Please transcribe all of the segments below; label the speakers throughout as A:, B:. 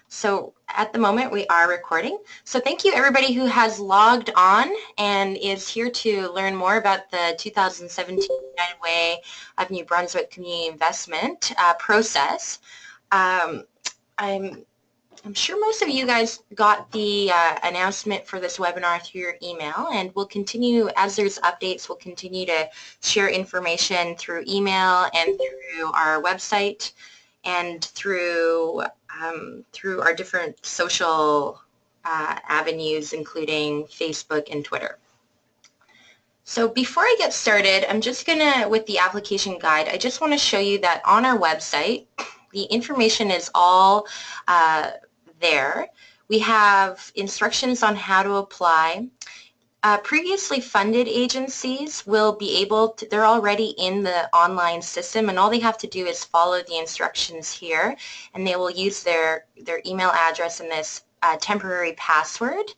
A: So at the moment we are recording. So thank you everybody who has logged on and is here to learn more about the 2017 United Way of New Brunswick Community Investment process. I'm sure most of you guys got the announcement for this webinar through your email, and we'll continue, as there's updates, we'll continue to share information through email and through our website and through our different social avenues, including Facebook and Twitter. So before I get started, I'm just gonna, with the application guide, I just want to show you that on our website, the information is all there. We have instructions on how to apply. Previously funded agencies will be able to, they're already in the online system, and all they have to do is follow the instructions here, and they will use their email address and this temporary password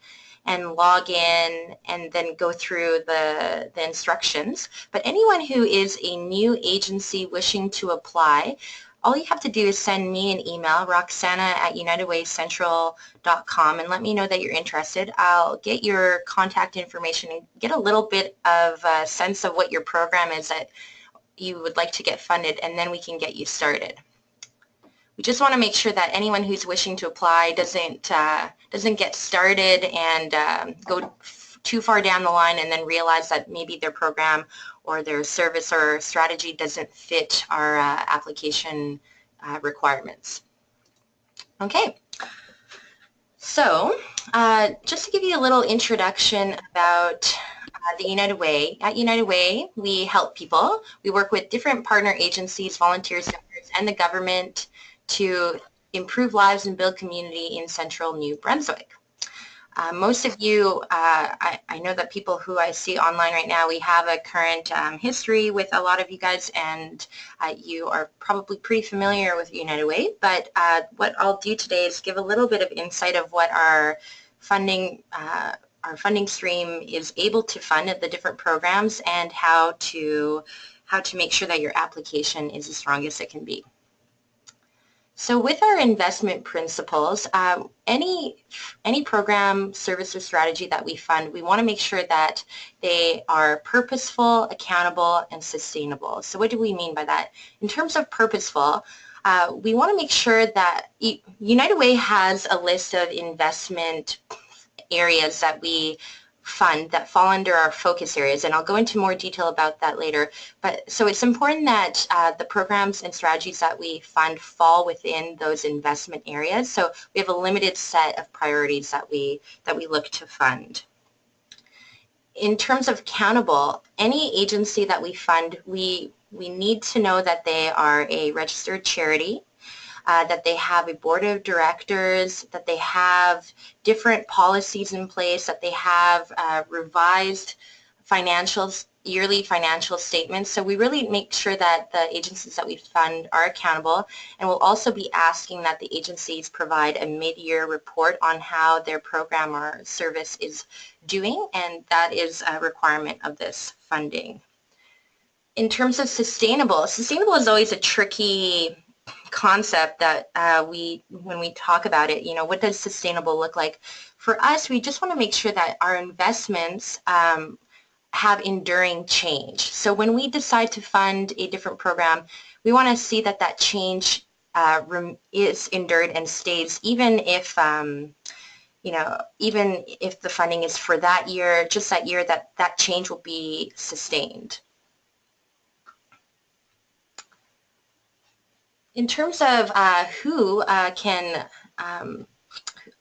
A: and log in and then go through the instructions. But anyone who is a new agency wishing to apply, all you have to do is send me an email, roxana@unitedwaycentral.com, and let me know that you're interested. I'll get your contact information and get a little bit of a sense of what your program is that you would like to get funded, and then we can get you started. We just want to make sure that anyone who's wishing to apply doesn't get started and go too far down the line and then realize that maybe their program or their service or strategy doesn't fit our application requirements. Okay, so just to give you a little introduction about the United Way. At United Way, we help people. We work with different partner agencies, volunteers, donors, and the government to improve lives and build community in central New Brunswick. Most of you, I know that people who I see online right now, we have a current history with a lot of you guys, and you are probably pretty familiar with United Way. But what I'll do today is give a little bit of insight of what our funding stream is able to fund at the different programs, and how to make sure that your application is as strong as it can be. So with our investment principles, any program, service, or strategy that we fund, we want to make sure that they are purposeful, accountable, and sustainable. So what do we mean by that? In terms of purposeful, we want to make sure that United Way has a list of investment areas that we fund that fall under our focus areas, and I'll go into more detail about that later. But so it's important that the programs and strategies that we fund fall within those investment areas. So we have a limited set of priorities that we look to fund. In terms of accountable, any agency that we fund, we need to know that they are a registered charity, that they have a board of directors, that they have different policies in place, that they have revised yearly financial statements. So we really make sure that the agencies that we fund are accountable, and we'll also be asking that the agencies provide a mid-year report on how their program or service is doing, and that is a requirement of this funding. In terms of sustainable is always a tricky concept that when we talk about it, what does sustainable look like? For us, we just want to make sure that our investments have enduring change. So when we decide to fund a different program, we want to see that that change is endured and stays, even if even if the funding is for that year, just that year, that change will be sustained. In terms of who can,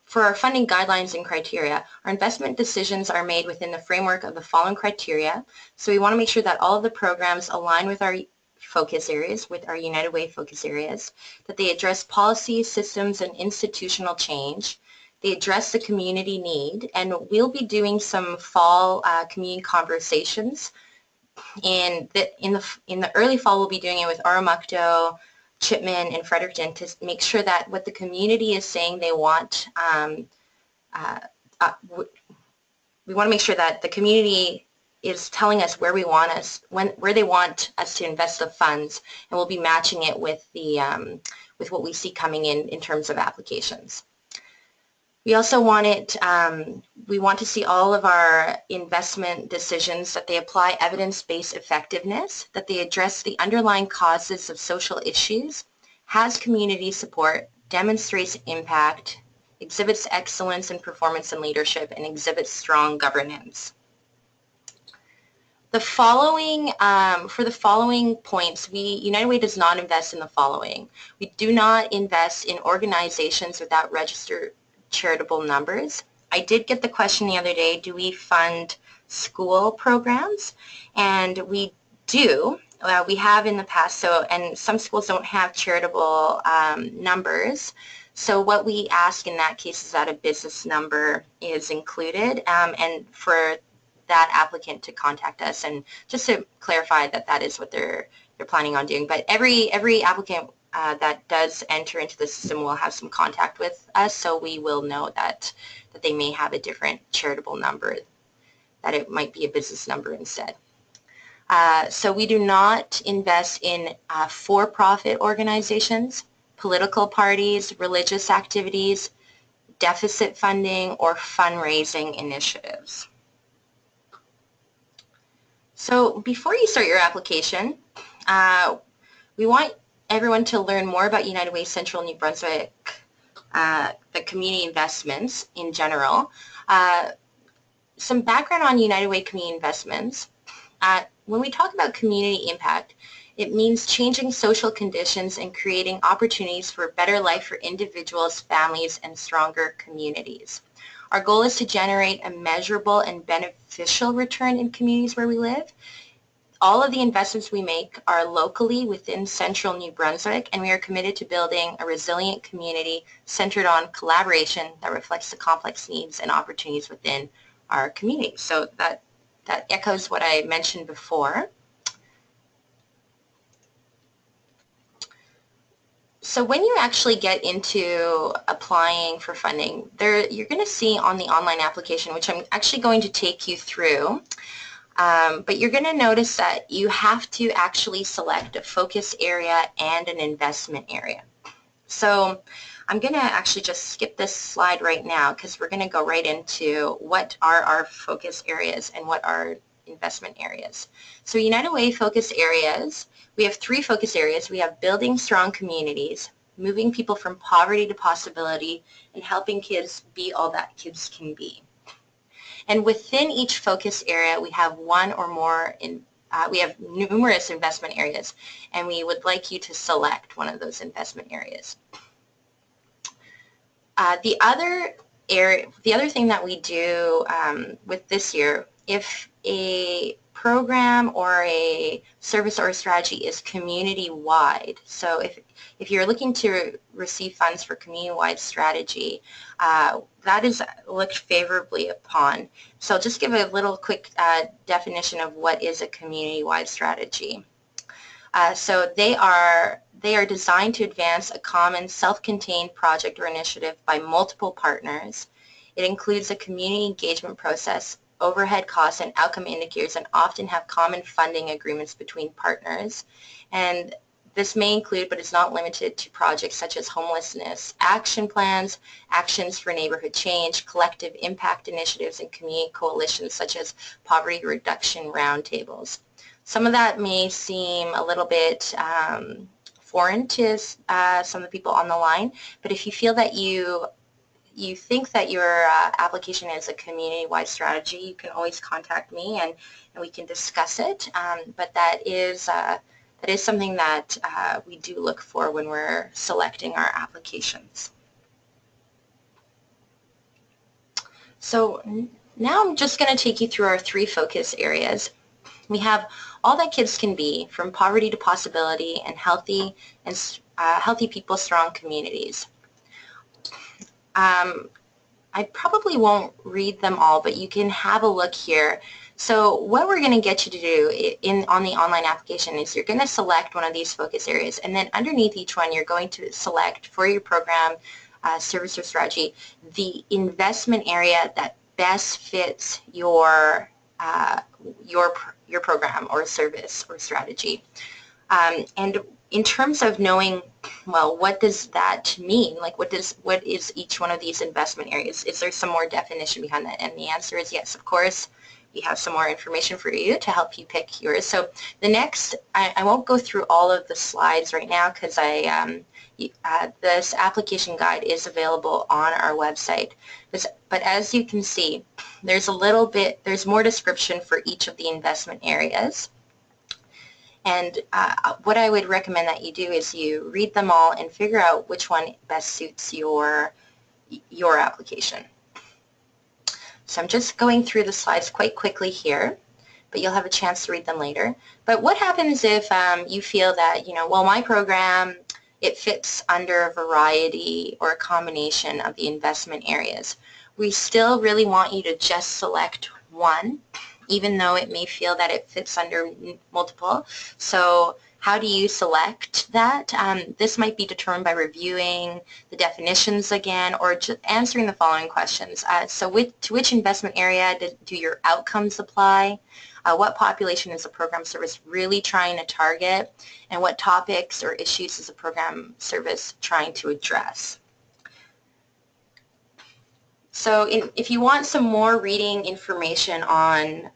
A: for our funding guidelines and criteria, our investment decisions are made within the framework of the following criteria. So we want to make sure that all of the programs align with our focus areas, with our United Way focus areas, that they address policy, systems, and institutional change. They address the community need, and we'll be doing some fall community conversations. In the early fall, we'll be doing it with Oromocto, Chipman, and Fredericton to make sure that what the community is saying they want, we want to make sure that the community is telling us where they want us to invest the funds, and we'll be matching it with the with what we see coming in terms of applications. We also want we want to see all of our investment decisions that they apply evidence-based effectiveness, that they address the underlying causes of social issues, has community support, demonstrates impact, exhibits excellence in performance and leadership, and exhibits strong governance. The following, for the following points, United Way does not invest in the following. We do not invest in organizations without registered charitable numbers. I did get the question the other day, do we fund school programs? And we do. We have in the past, and some schools don't have charitable numbers. So what we ask in that case is that a business number is included, and for that applicant to contact us, and just to clarify that that is what they're planning on doing. But every applicant that does enter into the system will have some contact with us, so we will know that they may have a different charitable number, that it might be a business number instead. So we do not invest in for-profit organizations, political parties, religious activities, deficit funding, or fundraising initiatives. So before you start your application, we want everyone to learn more about United Way Central New Brunswick, the community investments in general. Some background on United Way community investments. When we talk about community impact, it means changing social conditions and creating opportunities for a better life for individuals, families, and stronger communities. Our goal is to generate a measurable and beneficial return in communities where we live. All of the investments we make are locally within central New Brunswick, and we are committed to building a resilient community centered on collaboration that reflects the complex needs and opportunities within our community. So that echoes what I mentioned before. So when you actually get into applying for funding, you're going to see on the online application, which I'm actually going to take you through, but you're going to notice that you have to actually select a focus area and an investment area. So I'm going to actually just skip this slide right now because we're going to go right into what are our focus areas and what are investment areas. So United Way focus areas, we have 3 focus areas. We have building strong communities, moving people from poverty to possibility, and helping kids be all that kids can be. And within each focus area, we have one or more, we have numerous investment areas, and we would like you to select one of those investment areas. The other thing that we do with this year, if a program or a service or a strategy is community-wide, so if you're looking to receive funds for community-wide strategy, that is looked favorably upon. So I'll just give a little quick definition of what is a community-wide strategy. So they are designed to advance a common self-contained project or initiative by multiple partners. It includes a community engagement process, overhead costs, and outcome indicators, and often have common funding agreements between partners. And this may include, but is not limited to, projects such as homelessness action plans, actions for neighborhood change, collective impact initiatives, and community coalitions such as poverty reduction roundtables. Some of that may seem a little bit foreign to some of the people on the line, but if you feel that you think that your application is a community-wide strategy, you can always contact me and we can discuss it. But that is something that we do look for when we're selecting our applications. So now I'm just going to take you through our 3 focus areas. We have all that kids can be, from poverty to possibility, and healthy people, strong communities. I probably won't read them all, but you can have a look here. So what we're going to get you to do on the online application is you're going to select one of these focus areas, and then underneath each one you're going to select for your program, service or strategy, the investment area that best fits your program or service or strategy. And in terms of knowing, well, what does that mean? Like, what is each one of these investment areas? Is there some more definition behind that? And the answer is yes, of course. We have some more information for you to help you pick yours. So the next, I won't go through all of the slides right now because this application guide is available on our website. But as you can see, there's more description for each of the investment areas. And what I would recommend that you do is you read them all and figure out which one best suits your application. So I'm just going through the slides quite quickly here, but you'll have a chance to read them later. But what happens if you feel that, well, my program, it fits under a variety or a combination of the investment areas? We still really want you to just select one, even though it may feel that it fits under multiple. So how do you select that? This might be determined by reviewing the definitions again, or just answering the following questions. To which investment area do your outcomes apply? What population is the program service really trying to target? And what topics or issues is the program service trying to address? So if you want some more reading information on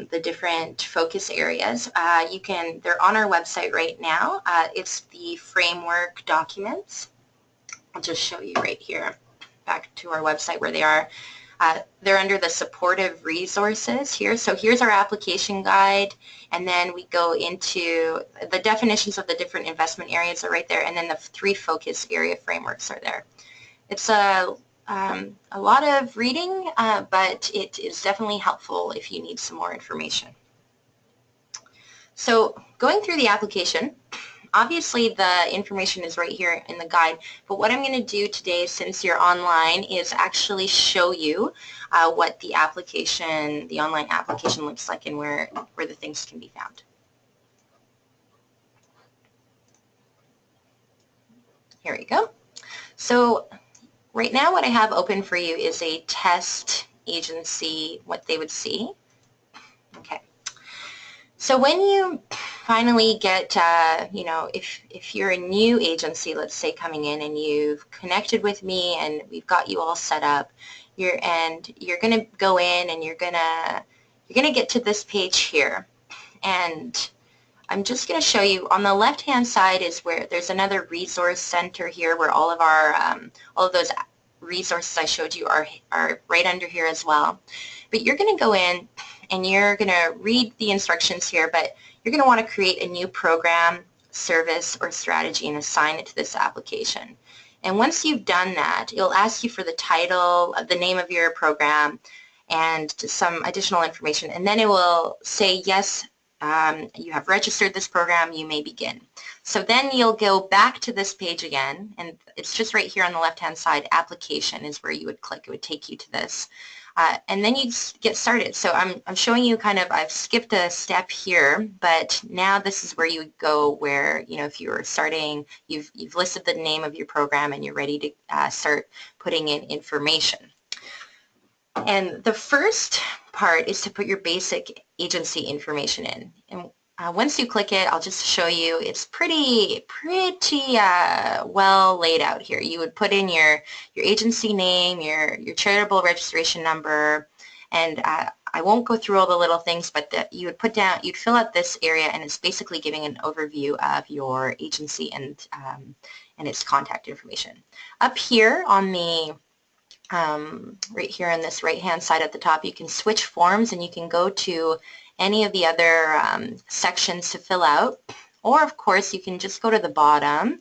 A: the different focus areas, they're on our website right now. It's the framework documents. I'll just show you right here, back to our website where they are. They're under the supportive resources here. So here's our application guide, and then we go into the definitions of the different investment areas are right there, and then the 3 focus area frameworks are there. It's a lot of reading, but it is definitely helpful if you need some more information. So going through the application, obviously the information is right here in the guide, but what I'm going to do today, since you're online, is actually show you what the online application looks like and where the things can be found. Here we go. So right now what I have open for you is a test agency, what they would see. Okay. So when you finally get, if you're a new agency, let's say, coming in and you've connected with me and we've got you all set up, you're going to go in and you're going to get to this page here. And I'm just going to show you on the left-hand side is where there's another resource center here where all of our all of those resources I showed you are right under here as well. But you're going to go in and you're going to read the instructions here, but you're going to want to create a new program, service, or strategy and assign it to this application. And once you've done that, it'll ask you for the title, the name of your program, and some additional information. And then it will say, yes, you have registered this program, you may begin. So then you'll go back to this page again, and it's just right here on the left-hand side. Application is where you would click. It would take you to this. And then you get started. So I'm showing you I've skipped a step here, but now this is where you would go where, if you're starting, you've listed the name of your program and you're ready to start putting in information. And the first part is to put your basic agency information in. And once you click it, I'll just show you, it's pretty well laid out here. You would put in your agency name, your charitable registration number, and I won't go through all the little things, but you'd fill out this area, and it's basically giving an overview of your agency and its contact information. Up here on the right here on this right-hand side at the top, you can switch forms and you can go to any of the other sections to fill out, or of course you can just go to the bottom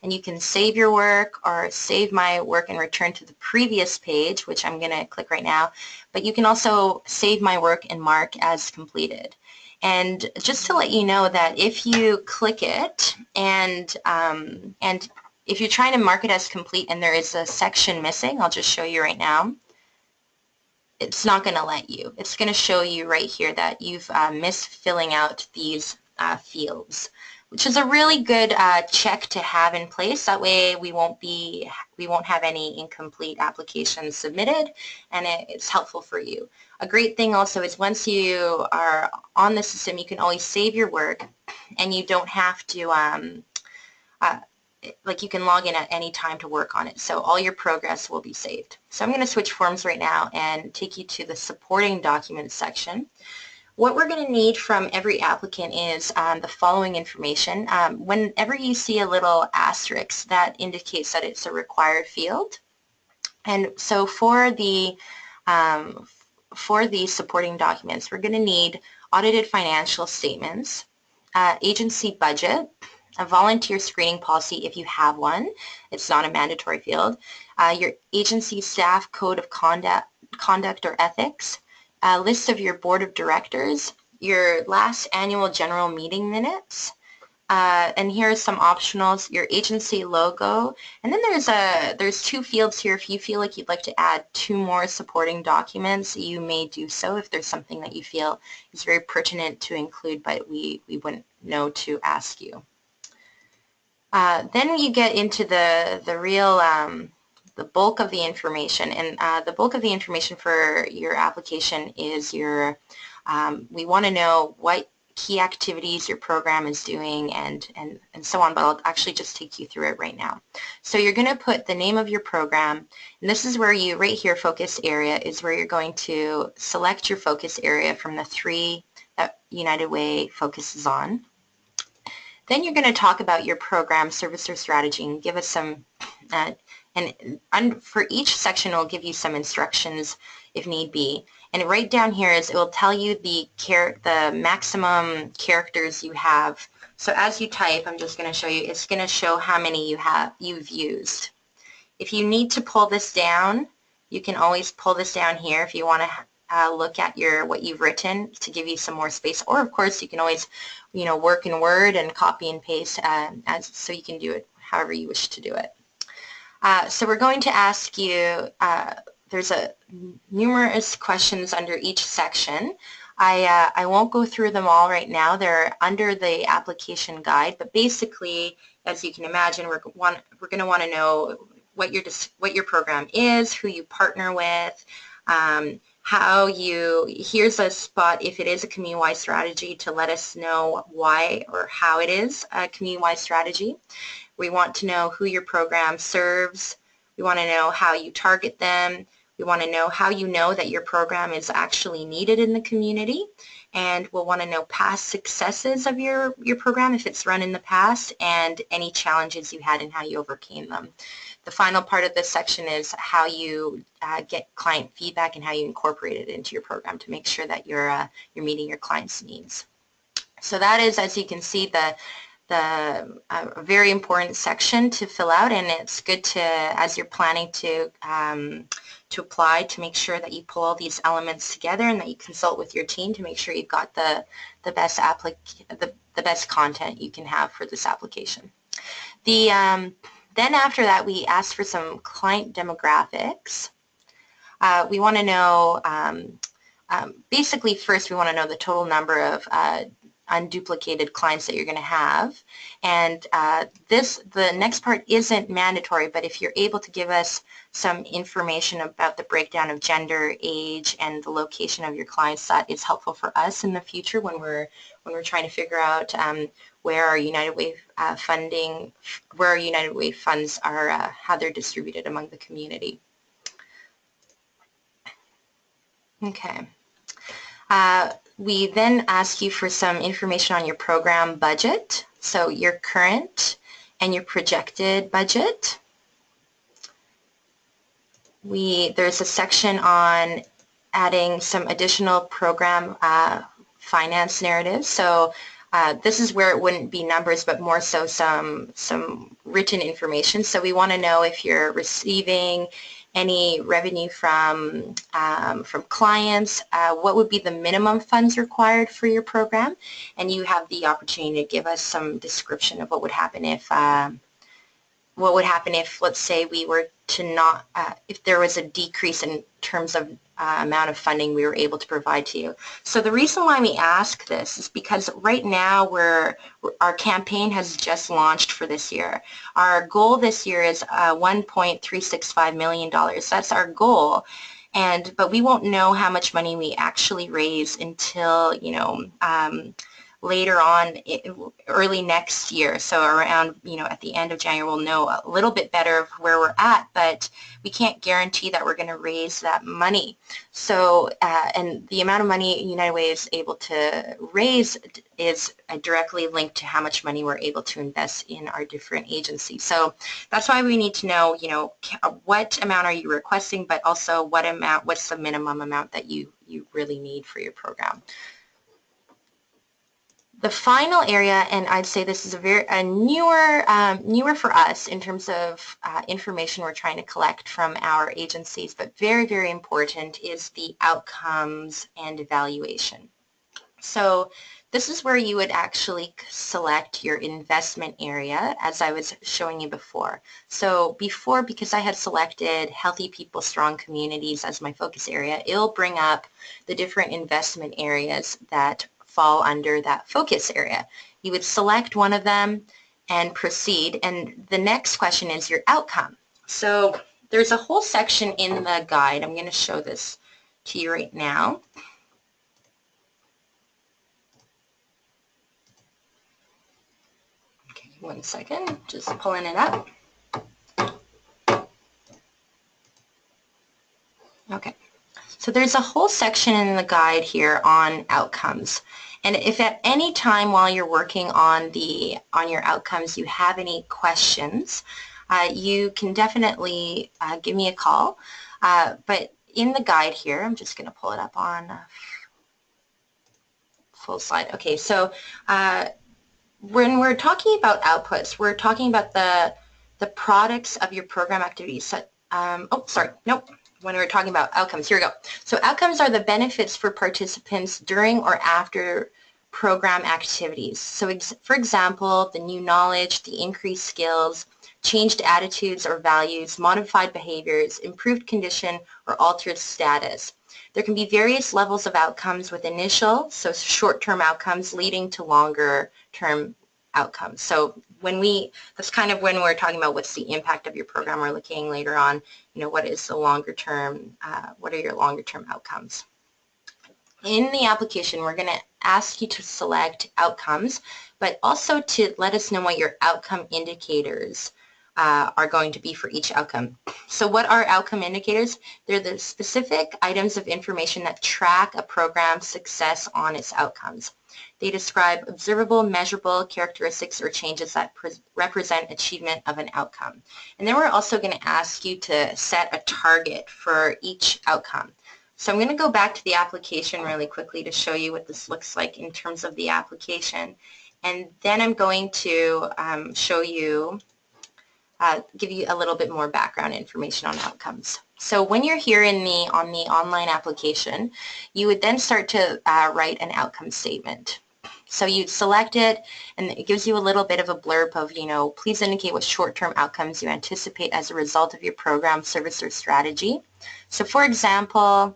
A: and you can save your work or save my work and return to the previous page, which I'm going to click right now, but you can also save my work and mark as completed. And just to let you know that if you click it and if you're trying to mark it as complete and there is a section missing, I'll just show you right now, it's not going to let you. It's going to show you right here that you've missed filling out these fields, which is a really good check to have in place. That way we won't have any incomplete applications submitted, and it's helpful for you. A great thing also is once you are on the system, you can always save your work, and you don't have to like you can log in at any time to work on it. So all your progress will be saved. So I'm going to switch forms right now and take you to the supporting documents section. What we're going to need from every applicant is the following information. Whenever you see a little asterisk, that indicates that it's a required field. And so for the supporting documents, we're going to need audited financial statements, agency budget, a volunteer screening policy if you have one. It's not a mandatory field. Your agency staff code of conduct or ethics, a list of your board of directors, your last annual general meeting minutes, and here are some optionals, your agency logo, and then there's two fields here. If you feel like you'd like to add 2 more supporting documents, you may do so if there's something that you feel is very pertinent to include, but we wouldn't know to ask you. Then you get into the real the bulk of the information, and the bulk of the information for your application is your we want to know what key activities your program is doing and so on, but I'll actually just take you through it right now. So you're going to put the name of your program, and this is where you, right here, focus area, is where you're going to select your focus area from the 3 that United Way focuses on. Then you're going to talk about your program, service, or strategy and give us some, and for each section it will give you some instructions if need be. And right down here is it will tell you the maximum characters you have. So as you type, I'm just going to show you, it's going to show how many you've used. If you need to pull this down, you can always pull this down here if you want to look at what you've written to give you some more space, or of course you can always work in Word and copy and paste so you can do it however you wish to do it. So we're going to ask you, there's numerous questions under each section. I won't go through them all right now. They're under the application guide, but basically, as you can imagine, we're going to want to know what your program is, who you partner with, here's a spot if it is a community-wide strategy to let us know why or how it is a community-wide strategy. We want to know who your program serves. We want to know how you target them. We want to know how you know that your program is actually needed in the community. And we'll want to know past successes of your program if it's run in the past, and any challenges you had and how you overcame them. The final part of this section is how you get client feedback and how you incorporate it into your program to make sure that you're meeting your clients' needs. So that is, as you can see, a very important section to fill out, and it's good to, as you're planning to apply, to make sure that you pull all these elements together and that you consult with your team to make sure you've got the best content you can have for this application. Then after that, we ask for some client demographics. We want to know, basically first we want to know the total number of unduplicated clients that you're going to have, and the next part isn't mandatory, but if you're able to give us some information about the breakdown of gender, age, and the location of your clients, that is helpful for us in the future when we're trying to figure out where our United Way where our United Way funds are, how they're distributed among the community. Okay. We then ask you for some information on your program budget, so your current and your projected budget. There's a section on adding some additional program finance narratives. So this is where it wouldn't be numbers, but more so some written information. So we want to know if you're receiving any revenue from clients, what would be the minimum funds required for your program, and you have the opportunity to give us some description of what would happen if let's say we were to not, if there was a decrease in terms of amount of funding we were able to provide to you. So the reason why we ask this is because right now our campaign has just launched for this year. Our goal this year is $1.365 million. That's our goal. But we won't know how much money we actually raise until, later on, early next year. So around, at the end of January, we'll know a little bit better of where we're at, but we can't guarantee that we're going to raise that money. So, and the amount of money United Way is able to raise is directly linked to how much money we're able to invest in our different agencies. So that's why we need to know, what amount are you requesting, but also what's the minimum amount that you really need for your program. The final area, and I'd say this is a newer for us in terms of information we're trying to collect from our agencies, but very, very important, is the outcomes and evaluation. So this is where you would actually select your investment area, as I was showing you before. So before, because I had selected Healthy People, Strong Communities as my focus area, it'll bring up the different investment areas that fall under that focus area. You would select one of them and proceed, and the next question is your outcome. So there's a whole section in the guide. I'm going to show this to you right now. Okay, 1 second, just pulling it up. Okay, so there's a whole section in the guide here on outcomes. And if at any time while you're working on your outcomes you have any questions, you can definitely give me a call. But in the guide here, I'm just going to pull it up on full slide. Okay, so when we're talking about outputs, we're talking about the products of your program activities. When we're talking about outcomes, here we go. So outcomes are the benefits for participants during or after program activities. So for example, the new knowledge, the increased skills, changed attitudes or values, modified behaviors, improved condition, or altered status. There can be various levels of outcomes with initial, so short-term outcomes leading to longer-term outcomes. So that's kind of when we're talking about what's the impact of your program. We're looking later on, what is the longer-term, what are your longer-term outcomes. In the application, we're going to ask you to select outcomes, but also to let us know what your outcome indicators are going to be for each outcome. So what are outcome indicators? They're the specific items of information that track a program's success on its outcomes. They describe observable, measurable characteristics or changes that represent achievement of an outcome. And then we're also going to ask you to set a target for each outcome. So I'm going to go back to the application really quickly to show you what this looks like in terms of the application. And then I'm going to show you give you a little bit more background information on outcomes. So when you're here on the online application, you would then start to write an outcome statement. So you'd select it, and it gives you a little bit of a blurb of, please indicate what short-term outcomes you anticipate as a result of your program, service, or strategy. So for example,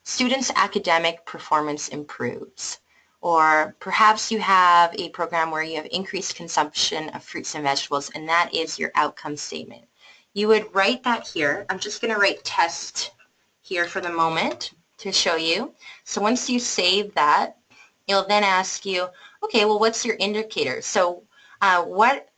A: students' academic performance improves. Or perhaps you have a program where you have increased consumption of fruits and vegetables, and that is your outcome statement. You would write that here. I'm just going to write test here for the moment to show you. So once you save that, it'll then ask you, okay, well, what's your indicator? So what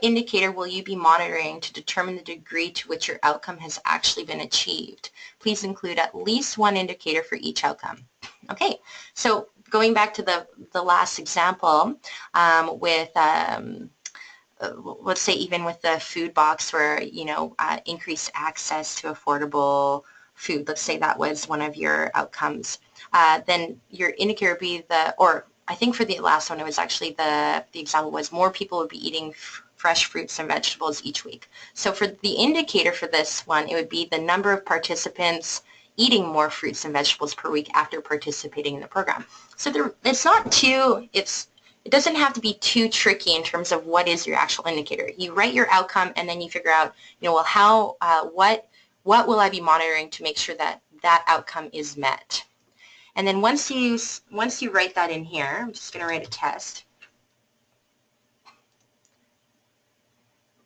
A: indicator will you be monitoring to determine the degree to which your outcome has actually been achieved? Please include at least one indicator for each outcome. Okay, so going back to the last example with let's say even with the food box where increased access to affordable food, let's say that was one of your outcomes, then your indicator would be I think for the last one it was actually the example was more people would be eating fresh fruits and vegetables each week. So for the indicator for this one, it would be the number of participants eating more fruits and vegetables per week after participating in the program. So it doesn't have to be too tricky in terms of what is your actual indicator. You write your outcome and then you figure out, what will I be monitoring to make sure that that outcome is met. And then once you write that in here, I'm just going to write a test.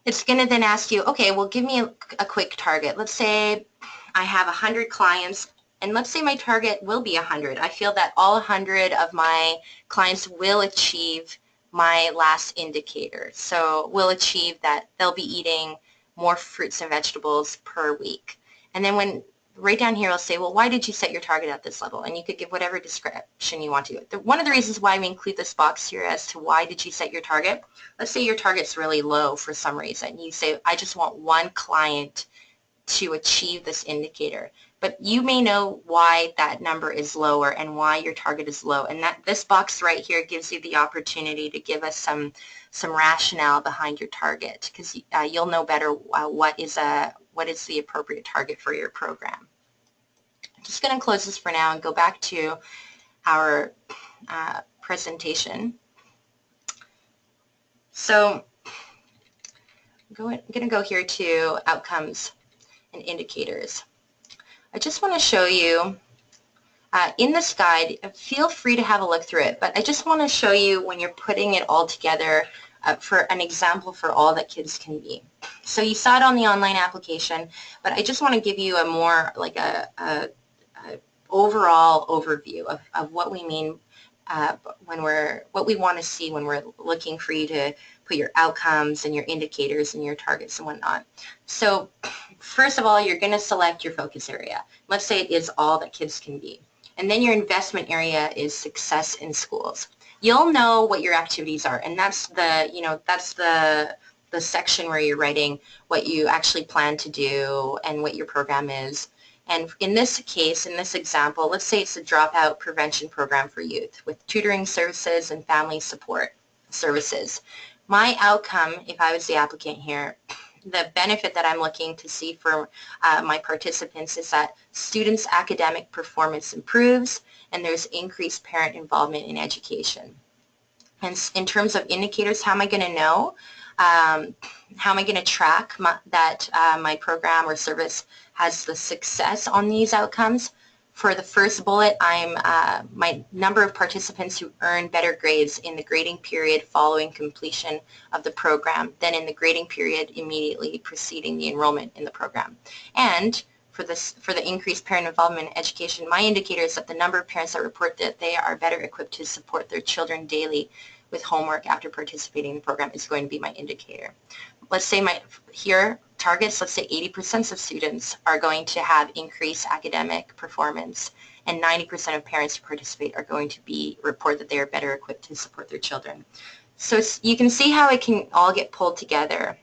A: It's going to then ask you, okay, well, give me a quick target. Let's say I have 100 clients And let's say my target will be 100. I feel that all 100 of my clients will achieve my last indicator. So we'll achieve that they'll be eating more fruits and vegetables per week. And then when right down here, I'll say, well, why did you set your target at this level? And you could give whatever description you want to. One of the reasons why we include this box here as to why did you set your target, let's say your target's really low for some reason. You say, I just want one client to achieve this indicator. But you may know why that number is lower and why your target is low. And that this box right here gives you the opportunity to give us some rationale behind your target, because you'll know better what is the appropriate target for your program. I'm just going to close this for now and go back to our presentation. So I'm going to go here to outcomes and indicators. I just want to show you in this guide, feel free to have a look through it, but I just want to show you when you're putting it all together for an example for all that kids can be. So you saw it on the online application, but I just want to give you a more like a overall overview of what we mean what we want to see when we're looking for you to put your outcomes and your indicators and your targets and whatnot. So first of all, you're going to select your focus area. Let's say it is all that kids can be. And then your investment area is success in schools. You'll know what your activities are, and that's the section where you're writing what you actually plan to do and what your program is. And in this case, in this example, let's say it's a dropout prevention program for youth with tutoring services and family support services. My outcome, if I was the applicant here, the benefit that I'm looking to see for my participants is that students' academic performance improves and there's increased parent involvement in education. And in terms of indicators, how am I going to know? How am I going to track that my program or service has the success on these outcomes? For the first bullet, I'm my number of participants who earn better grades in the grading period following completion of the program than in the grading period immediately preceding the enrollment in the program. And for the increased parent involvement in education, my indicator is that the number of parents that report that they are better equipped to support their children daily with homework after participating in the program is going to be my indicator. Let's say targets, let's say 80% of students are going to have increased academic performance and 90% of parents who participate are going to report that they are better equipped to support their children. So you can see how it can all get pulled together.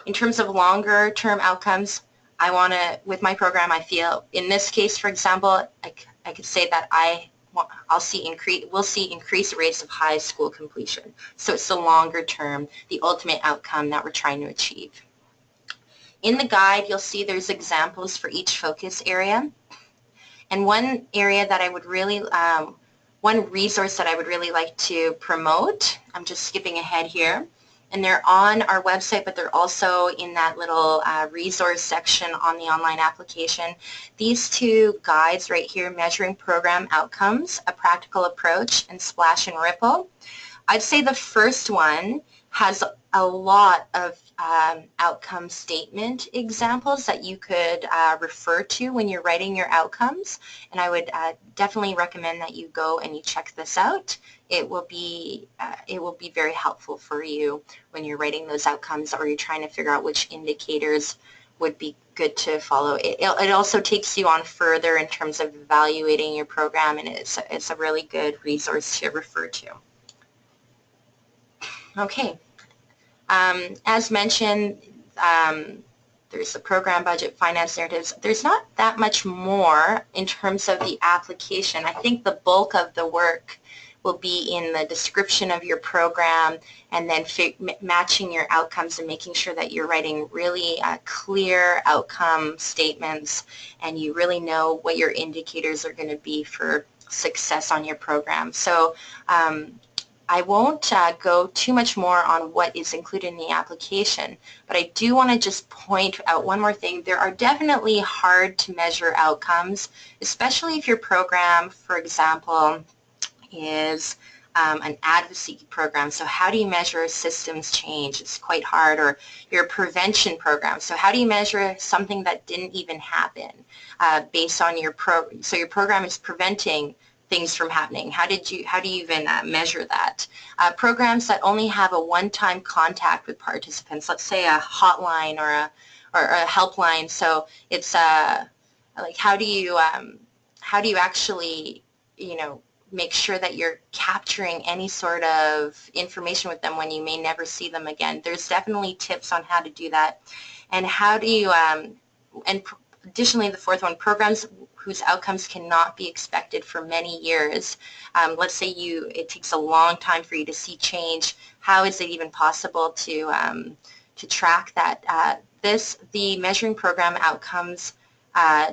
A: In terms of longer term outcomes, with my program, I feel, in this case, for example, I could say that we'll see increased rates of high school completion. So it's the longer term, the ultimate outcome that we're trying to achieve. In the guide, you'll see there's examples for each focus area. And one area that I would really, one resource that I would really like to promote, I'm just skipping ahead here, and they're on our website, but they're also in that little resource section on the online application. These two guides right here, Measuring Program Outcomes, A Practical Approach, and Splash and Ripple. I'd say the first one has a lot of outcome statement examples that you could refer to when you're writing your outcomes, and I would definitely recommend that you go and you check this out. It will be very helpful for you when you're writing those outcomes or you're trying to figure out which indicators would be good to follow. It also takes you on further in terms of evaluating your program, and it's a really good resource to refer to. Okay. As mentioned, there's the program budget, finance narratives. There's not that much more in terms of the application. I think the bulk of the work will be in the description of your program and then matching your outcomes and making sure that you're writing really clear outcome statements and you really know what your indicators are going to be for success on your program. So I won't go too much more on what is included in the application, but I do want to just point out one more thing. There are definitely hard to measure outcomes, especially if your program, for example, is an advocacy program. So how do you measure systems change? It's quite hard. Or your prevention program. So how do you measure something that didn't even happen based on your so your program is preventing things from happening. How do you even measure that? Programs that only have a one-time contact with participants, let's say a hotline or a helpline. So it's like how do you actually, you know, make sure that you're capturing any sort of information with them when you may never see them again. There's definitely tips on how to do that. And how do you, and additionally the fourth one, programs whose outcomes cannot be expected for many years. Let's say it takes a long time for you to see change. How is it even possible to track that? The measuring program outcomes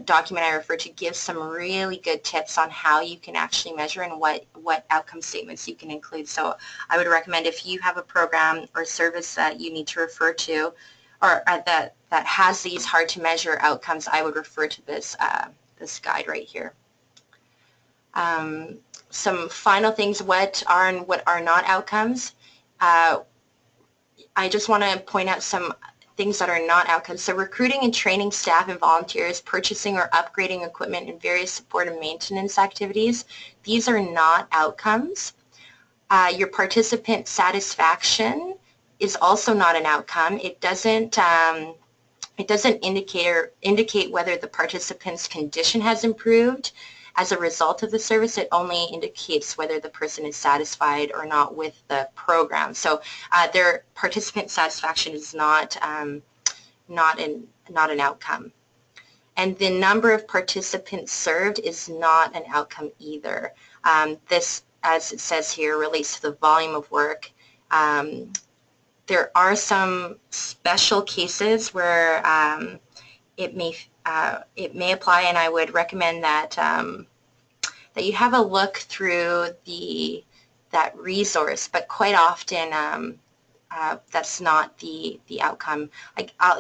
A: document I refer to gives some really good tips on how you can actually measure and what outcome statements you can include. So I would recommend if you have a program or service that you need to refer to or that has these hard to measure outcomes, I would refer to this this guide right here. Some final things, what are and what are not outcomes. I just want to point out some things that are not outcomes. So recruiting and training staff and volunteers, purchasing or upgrading equipment, and various support and maintenance activities. These are not outcomes. Your participant satisfaction is also not an outcome. It doesn't indicate whether the participant's condition has improved as a result of the service. It only indicates whether the person is satisfied or not with the program. So their participant satisfaction is not an outcome. And the number of participants served is not an outcome either. This, as it says here, relates to the volume of work. There are some special cases where it may apply, and I would recommend that that you have a look through that resource. But quite often, that's not the outcome.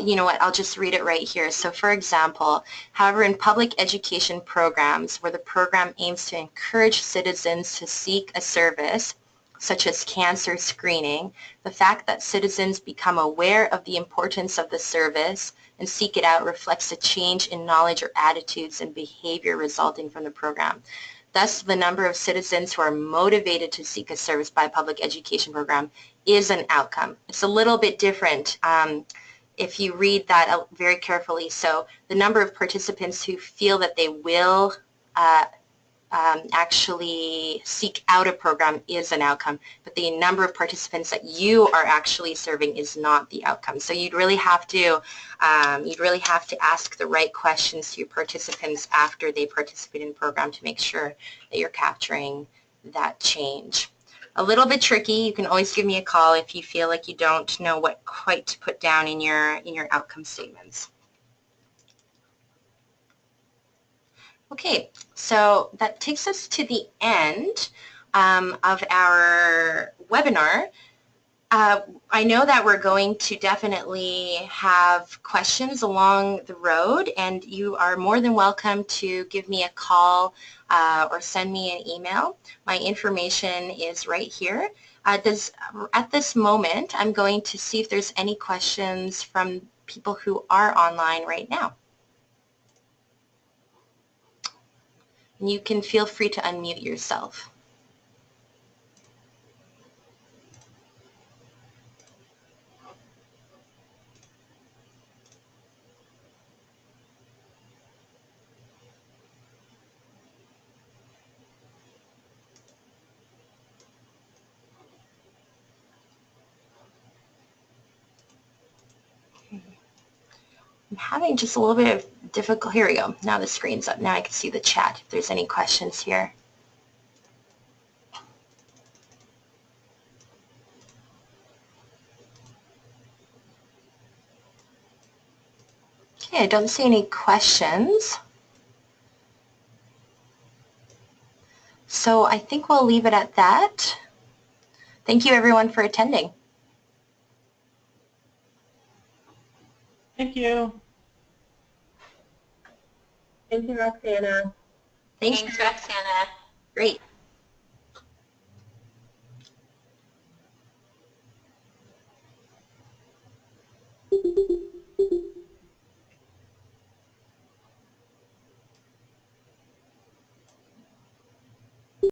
A: You know what? I'll just read it right here. So, for example, however, in public education programs where the program aims to encourage citizens to seek a service, such as cancer screening, the fact that citizens become aware of the importance of the service and seek it out reflects a change in knowledge or attitudes and behavior resulting from the program. Thus, the number of citizens who are motivated to seek a service by a public education program is an outcome. It's a little bit different if you read that very carefully. So the number of participants who feel that they will actually seek out a program is an outcome, but the number of participants that you are actually serving is not the outcome. So you'd really have to ask the right questions to your participants after they participate in the program to make sure that you're capturing that change. A little bit tricky. You can always give me a call if you feel like you don't know what quite to put down in your outcome statements. Okay, so that takes us to the end of our webinar. I know that we're going to definitely have questions along the road, and you are more than welcome to give me a call or send me an email. My information is right here. At this moment, I'm going to see if there's any questions from people who are online right now. And you can feel free to unmute yourself. I'm having just a little bit of difficult. Here we go. Now the screen's up. Now I can see the chat if there's any questions here. Okay, I don't see any questions. So I think we'll leave it at that. Thank you everyone for attending.
B: Thank you.
C: Thank you, Roxana.
A: Thanks, Roxana. Great.